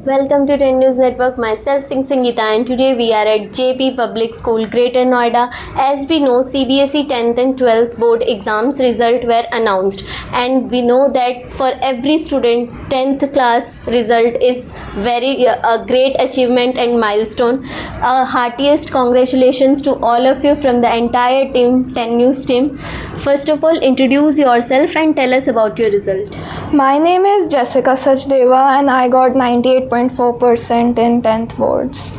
Welcome to 10 News Network. Myself Singh Sangeeta, and today we are at JP Public School, Greater Noida. As we know, CBSE 10th and 12th board exams result were announced, and we know that for every student, 10th class result is very a great achievement and milestone. Heartiest congratulations to all of you from the entire team, 10 News team. First of all, introduce yourself and tell us about your result. My name is Jessica Sachdeva and I got 98.4% in 10th boards.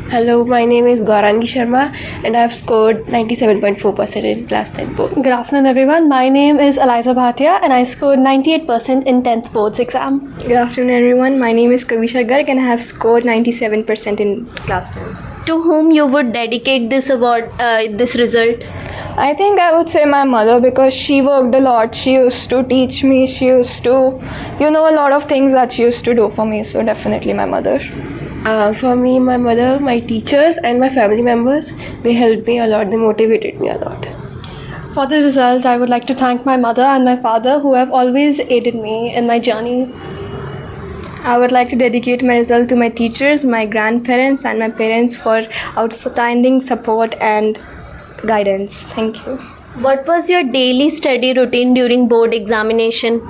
Hello, my name is Gaurangi Sharma and I have scored 97.4% in class 10 board. Good afternoon, everyone. My name is Eliza Bhatia and I scored 98% in 10th boards exam. Good afternoon, everyone. My name is Kavisha Garg and I have scored 97% in class 10. To whom you would dedicate this award, this result? I think I would say my mother, because she worked a lot. She used to teach me, she used to, a lot of things that she used to do for me. So definitely my mother. For me, my mother, my teachers and my family members, they helped me a lot, they motivated me a lot. For the result, I would like to thank my mother and my father who have always aided me in my journey. I would like to dedicate my result to my teachers, my grandparents and my parents for outstanding support and guidance. Thank you. What was your daily study routine during board examination?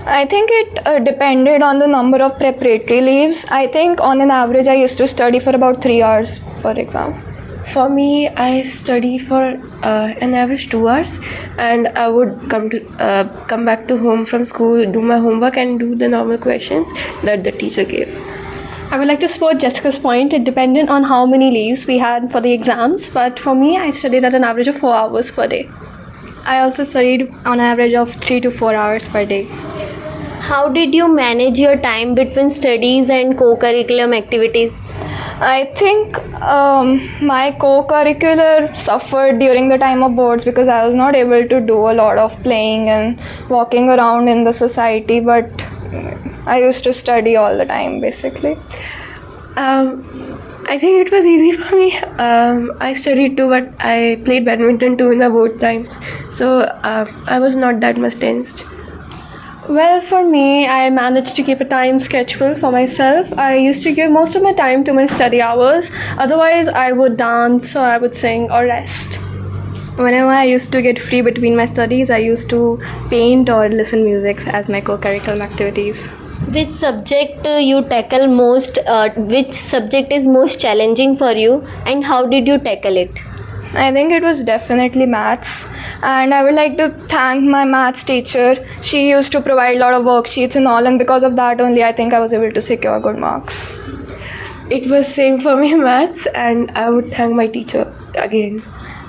I think it depended on the number of preparatory leaves. I think on an average I used to study for about 3 hours per exam. For me, I study for an average 2 hours and I would come back to home from school, do my homework and do the normal questions that the teacher gave. I would like to support Jessica's point. It depended on how many leaves we had for the exams, but for me, I studied at an average of 4 hours per day. I also studied on average of 3 to 4 hours per day. How did you manage your time between studies and co-curriculum activities? I think my co-curricular suffered during the time of boards because I was not able to do a lot of playing and walking around in the society, but I used to study all the time basically. I think it was easy for me. I studied too, but I played badminton too in my board times. So I was not that much tensed. Well, for me, I managed to keep a time schedule for myself. I used to give most of my time to my study hours. Otherwise, I would dance or I would sing or rest. Whenever I used to get free between my studies, I used to paint or listen music as my co-curriculum activities. Which subject you tackle most? Which subject is most challenging for you, and how did you tackle it? I think it was definitely maths, and I would like to thank my maths teacher. She used to provide a lot of worksheets and all, and because of that only I think I was able to secure good marks. It was same for me, maths, and I would thank my teacher again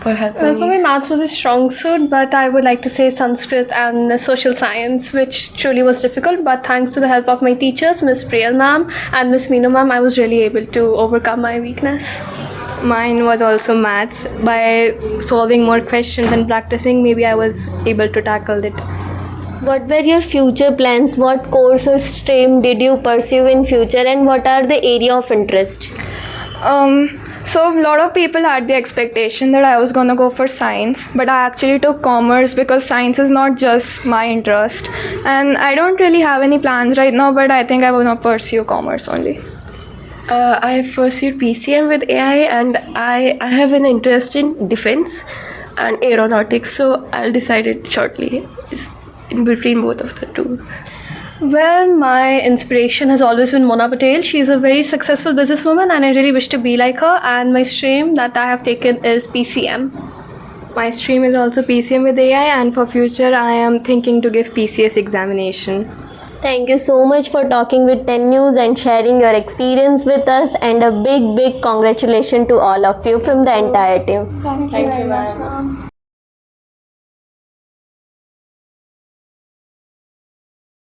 for helping Well, me. for me, maths was a strong suit, but I would like to say Sanskrit and social science, which truly was difficult. But thanks to the help of my teachers, Miss Priyal ma'am and Miss Meenu ma'am, I was really able to overcome my weakness. Mine was also maths. By solving more questions and practicing, maybe I was able to tackle it. What were your future plans? What course or stream did you pursue in future, and what are the area of interest? So a lot of people had the expectation that I was going to go for science, but I actually took commerce because science is not just my interest. And I don't really have any plans right now, but I think I will not pursue commerce only. I pursued PCM with AI and I have an interest in defense and aeronautics, so I'll decide it shortly. It's in between both of the two. Well, my inspiration has always been Mona Patel. She is a very successful businesswoman and I really wish to be like her. And my stream that I have taken is PCM. My stream is also PCM with AI, and for future I am thinking to give PCS examination. Thank you so much for talking with 10 News and sharing your experience with us, and a big congratulations to all of you from the entire team. Thank you very much, ma'am.